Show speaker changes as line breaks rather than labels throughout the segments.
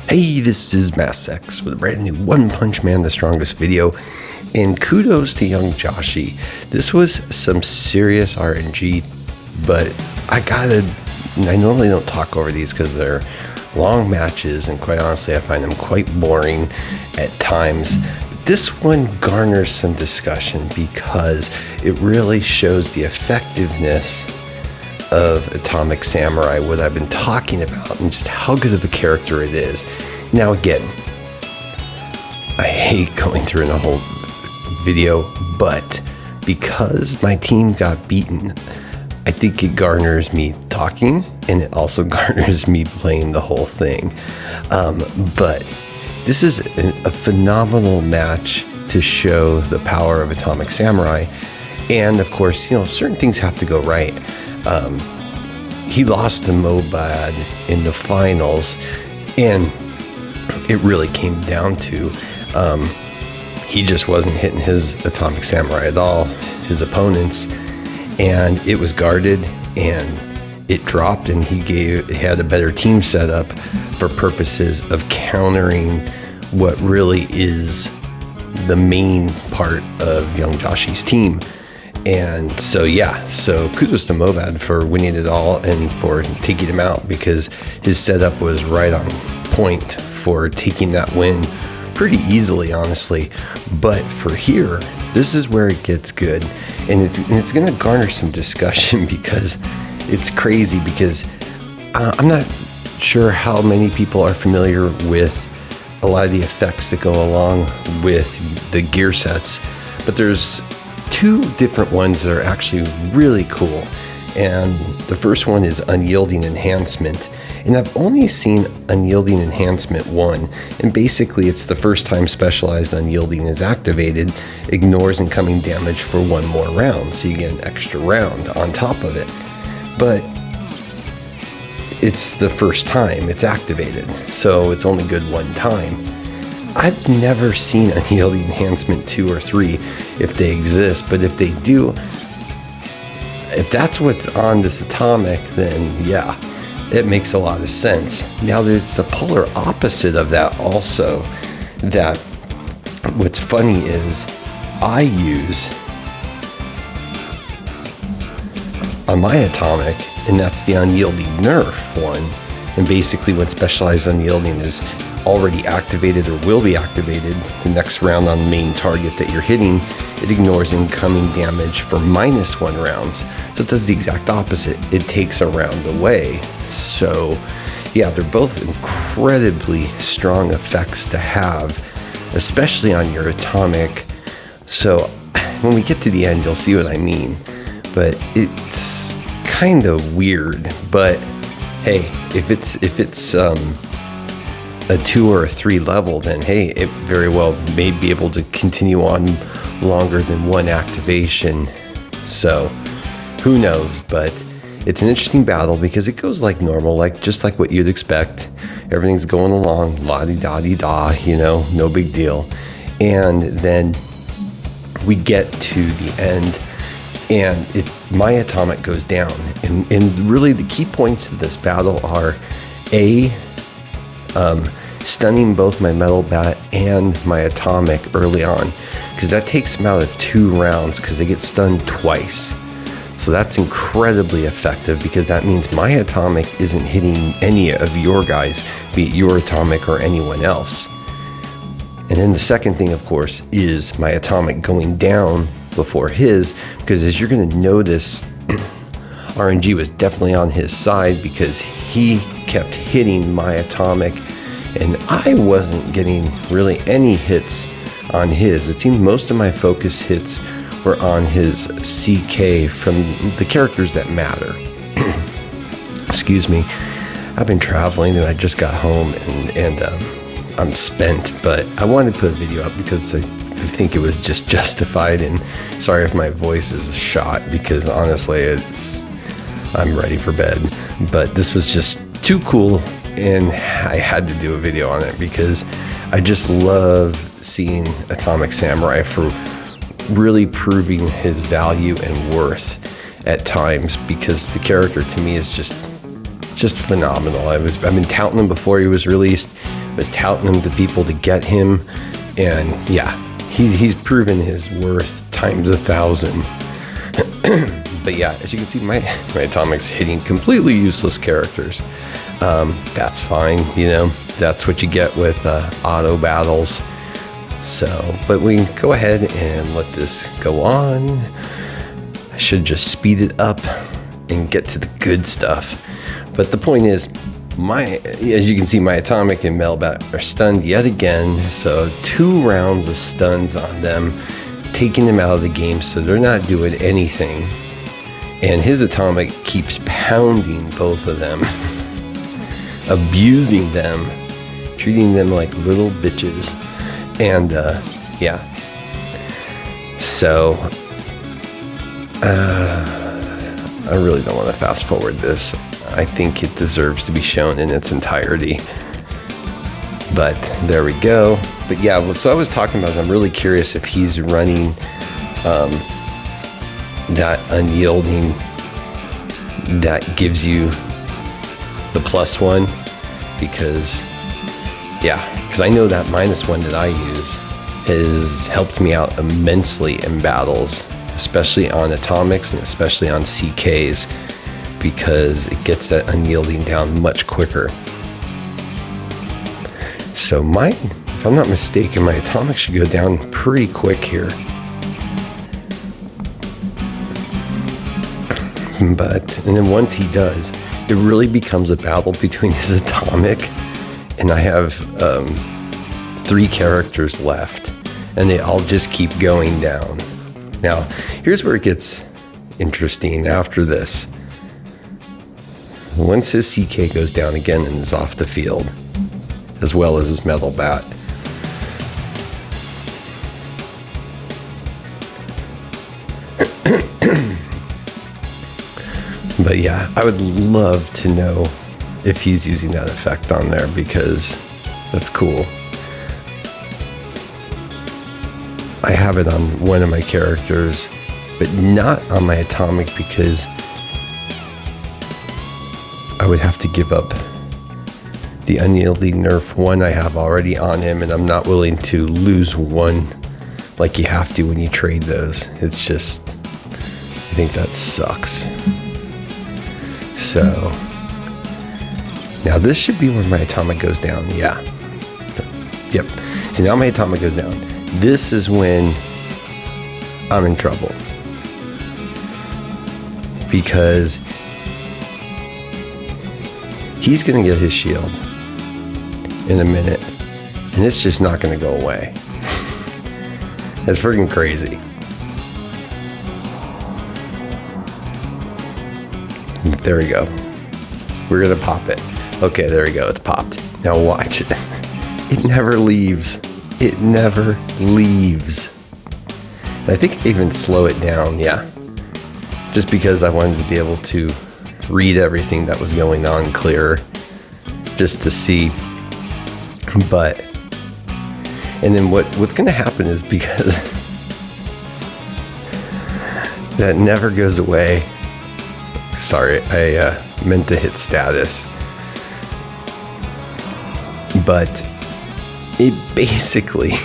Hey, this is MassX with a brand new One Punch Man the Strongest video, and kudos to young Joshi. This was some serious RNG, but I normally don't talk over these because they're long matches, and quite honestly I find them quite boring at times. But this one garners some discussion because it really shows the effectiveness of Atomic Samurai, what I've been talking about, and just how good of a character it is. Now again, I hate going through a whole video, but because my team got beaten, I think it garners me talking, and it also garners me playing the whole thing. But this is a phenomenal match to show the power of Atomic Samurai, and of course, certain things have to go right. He lost to Mobad in the finals, and it really came down to he just wasn't hitting his Atomic Samurai at all, his opponents, and it was guarded and it dropped, and he had a better team setup for purposes of countering what really is the main part of young Joshi's team. And so kudos to Mobad for winning it all and for taking him out, because his setup was right on point for taking that win pretty easily, honestly. But for here, this is where it gets good, and it's going to garner some discussion because it's crazy, because I'm not sure how many people are familiar with a lot of the effects that go along with the gear sets, but there's two different ones that are actually really cool. And the first one is Unyielding Enhancement, and I've only seen Unyielding Enhancement 1, and basically it's the first time Specialized Unyielding is activated, ignores incoming damage for one more round, so you get an extra round on top of it. But it's the first time it's activated, so it's only good one time. I've never seen Unyielding Enhancement 2 or 3 if they exist, but if they do, if that's what's on this Atomic, then yeah, it makes a lot of sense. Now there's the polar opposite of that also, that what's funny is I use on my Atomic, and that's the Unyielding Nerf one, and basically when Specialized Unyielding is already activated or will be activated the next round on the main target that you're hitting, it ignores incoming damage for -1 rounds. So it does the exact opposite. It takes a round away. So yeah, they're both incredibly strong effects to have, especially on your Atomic. So when we get to the end, you'll see what I mean. But it's kind of weird. But hey, if it's a 2 or a 3 level, then hey, it very well may be able to continue on longer than one activation. So who knows? But it's an interesting battle because it goes like normal, just like what you'd expect. Everything's going along, la-di-da-di-da, no big deal. And then we get to the end, and my Atomic goes down. And really the key points to this battle are stunning both my Metal Bat and my Atomic early on, because that takes them out of 2 rounds because they get stunned twice. So that's incredibly effective, because that means my Atomic isn't hitting any of your guys, be it your Atomic or anyone else. And then the second thing, of course, is my Atomic going down before his, because as you're going to notice, RNG was definitely on his side because he kept hitting my Atomic, and I wasn't getting really any hits on his. It seemed most of my focus hits were on his CK from the characters that matter. Excuse me. I've been traveling and I just got home, and I'm spent, but I wanted to put a video up because I think it was just justified, and sorry if my voice is shot, because honestly I'm ready for bed. But this was just too cool, and I had to do a video on it because I just love seeing Atomic Samurai for really proving his value and worth at times, because the character to me is just just phenomenal. I've been touting him before he was released. I was touting him to people to get him, and yeah, he's proven his worth times 1,000. But yeah, as you can see, my Atomic's hitting completely useless characters. That's fine, you know, that's what you get with auto battles. So, but we can go ahead and let this go on. I should just speed it up and get to the good stuff. But the point is, as you can see, my Atomic and Metalbat are stunned yet again. So 2 rounds of stuns on them, taking them out of the game, so they're not doing anything. And his Atomic keeps pounding both of them, abusing them, treating them like little bitches. And yeah, so I really don't want to fast forward this. I think it deserves to be shown in its entirety. But there we go. But yeah, so I was talking about, I'm really curious if he's running that unyielding that gives you the +1, because I know that -1 that I use has helped me out immensely in battles, especially on Atomics and especially on CKs, because it gets that unyielding down much quicker. So if I'm not mistaken, my Atomic should go down pretty quick here. And then once he does, it really becomes a battle between his Atomic, and I have 3 characters left, and they all just keep going down. Now, here's where it gets interesting after this. Once his CK goes down again and is off the field, as well as his Metalbat, but yeah, I would love to know if he's using that effect on there, because that's cool. I have it on one of my characters, but not on my Atomic, because I would have to give up the unyielding nerf 1 I have already on him, and I'm not willing to lose 1 like you have to when you trade those. It's just, I think that sucks. So now this should be where my Atomic goes down. Yeah. Yep. See, now my Atomic goes down. This is when I'm in trouble, because he's going to get his shield in a minute, and it's just not going to go away. It's freaking crazy. There we go. We're going to pop it. Okay, there we go. It's popped. Now watch it. It never leaves. It never leaves. And I think I even slow it down, yeah. Just because I wanted to be able to read everything that was going on clearer, just to see. But, and then what's going to happen is, because that never goes away. Sorry, I meant to hit status. But it basically,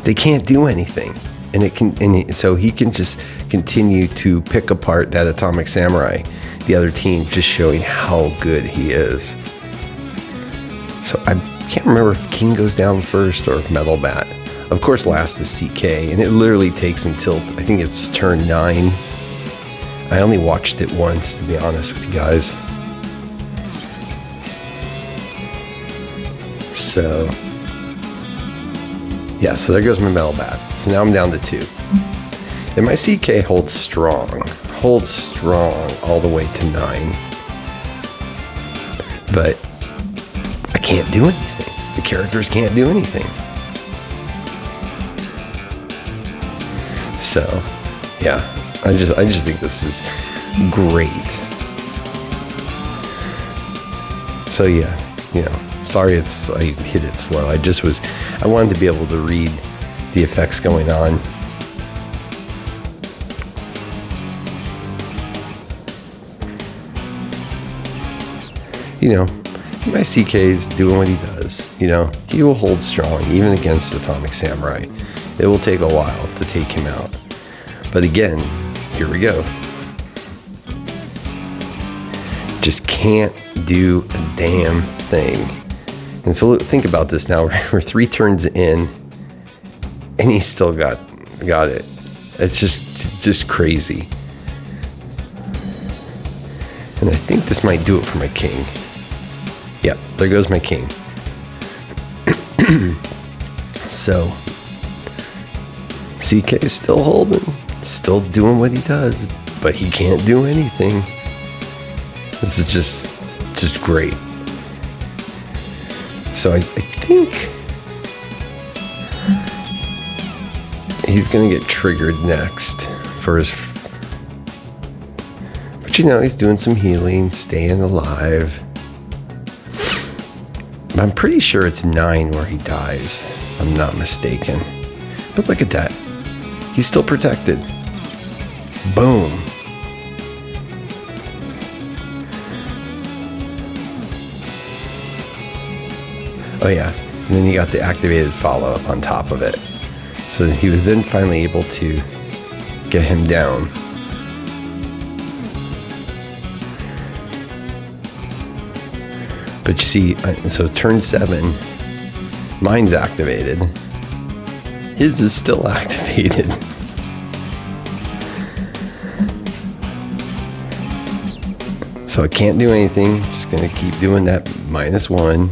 they can't do anything, and so he can just continue to pick apart that Atomic Samurai, the other team, just showing how good he is. So I can't remember if King goes down first or if Metalbat. Of course, last is CK, and it literally takes until, I think it's turn 9. I only watched it once, to be honest with you guys. So, yeah, so there goes my Metalbat. So now I'm down to 2. And my CK holds strong all the way to 9. But I can't do anything. The characters can't do anything. So, yeah, I just think this is great. So yeah, you know, sorry I hit it slow. I wanted to be able to read the effects going on. you know, my CK's doing what he does. You know, he will hold strong even against Atomic Samurai. It will take a while to take him out. But again, here we go. Just can't do a damn thing. And so think about this now. We're 3 turns in, and he still got it. It's just crazy. And I think this might do it for my king. Yep, there goes my king. So, CK is still holding, still doing what he does, but he can't do anything. This is just great. So I think he's gonna get triggered next for his. But you know, he's doing some healing, staying alive. I'm pretty sure it's 9 where he dies, if I'm not mistaken. But look at that. He's still protected. Boom. Oh yeah, and then you got the activated follow-up on top of it. So he was then finally able to get him down. But you see, so turn 7, mine's activated. His is still activated. So I can't do anything. Just gonna keep doing that -1.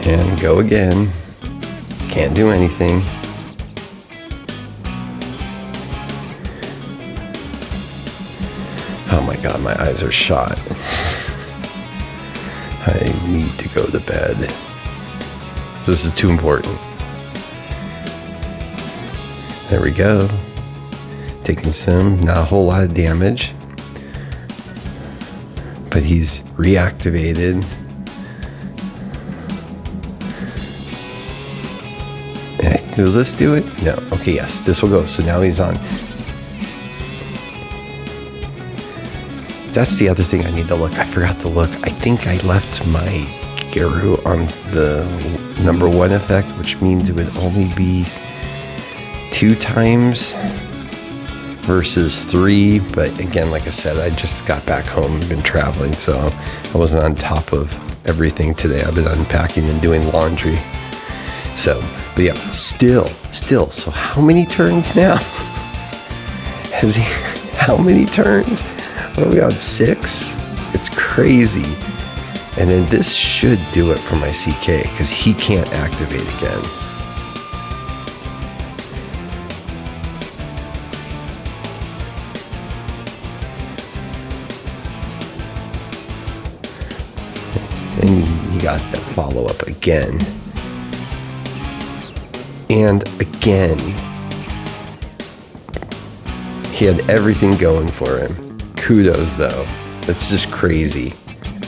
And go again. Can't do anything. Oh my God, my eyes are shot. I need to go to bed. This is too important. There we go. Taking not a whole lot of damage. But he's reactivated. Does this do it? No. Okay, yes, this will go. So now he's on. That's the other thing I need to look. I forgot to look. I think I left my Geru on the number 1 effect, which means it would only be 2 times versus 3. But again, like I said, I just got back home, been traveling, so I wasn't on top of everything today. I've been unpacking and doing laundry. So, but yeah, still. So how many turns now? Has he, how many turns? What are we on, 6? It's crazy. And then this should do it for my CK, because he can't activate again. And he got that follow-up again. And again, he had everything going for him. Kudos, though. That's just crazy.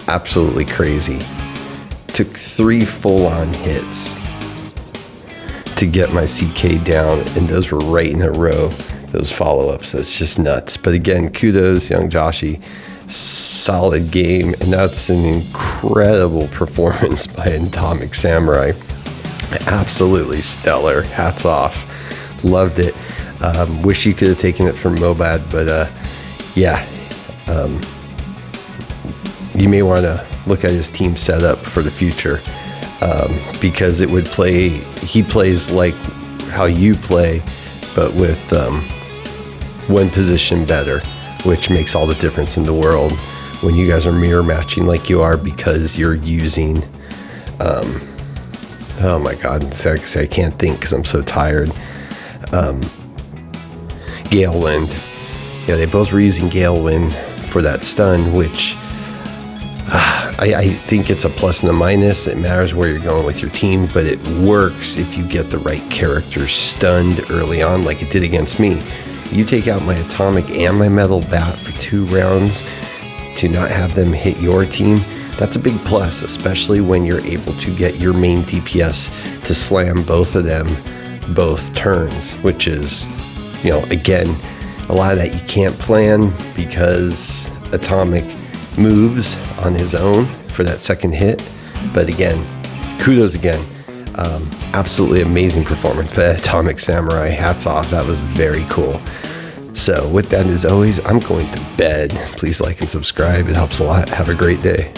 Absolutely crazy. Took 3 full-on hits to get my CK down, and those were right in a row, those follow-ups. That's just nuts. But again, kudos, young Joshi. Solid game, and that's an incredible performance by Atomic Samurai. Absolutely stellar. Hats off. Loved it. Wish you could have taken it from Mobad, but yeah. You may want to look at his team setup for the future, because it would play. He plays like how you play, but with 1 position better, which makes all the difference in the world when you guys are mirror matching like you are, because you're using. Oh my God, I can't think because I'm so tired. Gale Wind. Yeah, they both were using Gale Wind for that stun, which I think it's a plus and a minus. It matters where you're going with your team, but it works if you get the right characters stunned early on, like it did against me. You take out my Atomic and my Metal Bat for 2 rounds to not have them hit your team. That's a big plus, especially when you're able to get your main DPS to slam both of them both turns, which is, you know, again, A lot of that you can't plan because Atomic moves on his own for that second hit. But again, kudos again. Absolutely amazing performance by Atomic Samurai. Hats off. That was very cool. So with that, as always, I'm going to bed. Please like and subscribe. It helps a lot. Have a great day.